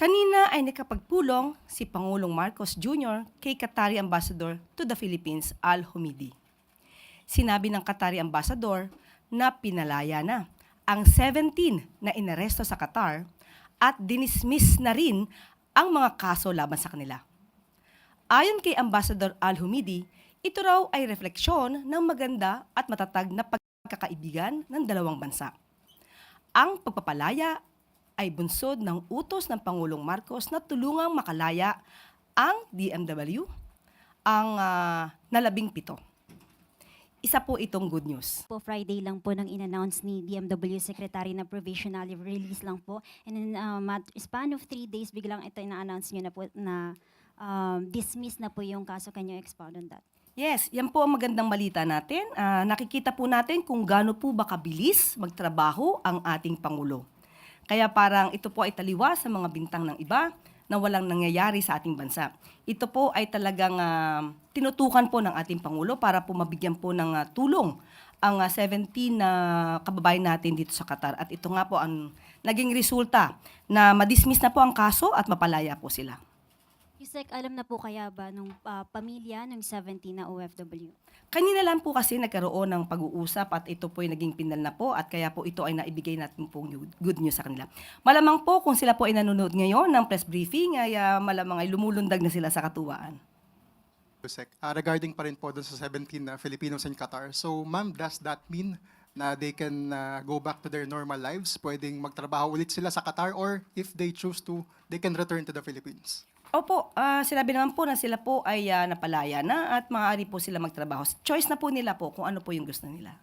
Kanina ay nakapagpulong si Pangulong Marcos Jr. kay Qatari Ambassador to the Philippines, Al Humidi. Sinabi ng Qatari Ambassador na pinalaya na ang 17 na inaresto sa Qatar at dinismiss na rin ang mga kaso laban sa kanila. Ayon kay Ambassador Al Humidi, ito raw ay refleksyon ng maganda at matatag na pagkakaibigan ng dalawang bansa. Ang pagpapalaya ay bunsod ng utos ng Pangulong Marcos na tulungang makalaya ang DMW, ang na-17. Isa po itong good news. Po Friday lang po nang in-announce ni DMW Secretary na provisionally release lang po. And in span of 3 days, biglang ito ina-announce nyo na po na dismiss na po yung kaso. Can you expound on that? Yes, yan po ang magandang balita natin. Nakikita po natin kung gaano po ba kabilis magtrabaho ang ating Pangulo. Kaya parang ito po ay taliwa sa mga bintang ng iba na walang nangyayari sa ating bansa. Ito po ay talagang tinutukan po ng ating Pangulo para po mabigyan po ng tulong ang 17 na kababayan natin dito sa Qatar. At ito nga po ang naging resulta na madismiss na po ang kaso at mapalaya po sila. Yusek, alam na po kaya ba nung pamilya ng 17 na OFW? Kanina lang po kasi nagkaroon ng pag-uusap at ito po ay naging pinal na po at kaya po ito ay naibigay natin po good news sa kanila. Malamang po kung sila po ay nanonood ngayon ng press briefing ay malamang ay lumulundag na sila sa katuwaan. Regarding pa rin po dun sa 17 na Filipinos in Qatar. So ma'am, does that mean na they can go back to their normal lives? Pwedeng magtrabaho ulit sila sa Qatar or if they choose to, they can return to the Philippines? Opo, sinabi naman po na sila po ay napalaya na at maaari po sila magtrabaho. Choice na po nila po kung ano po yung gusto nila.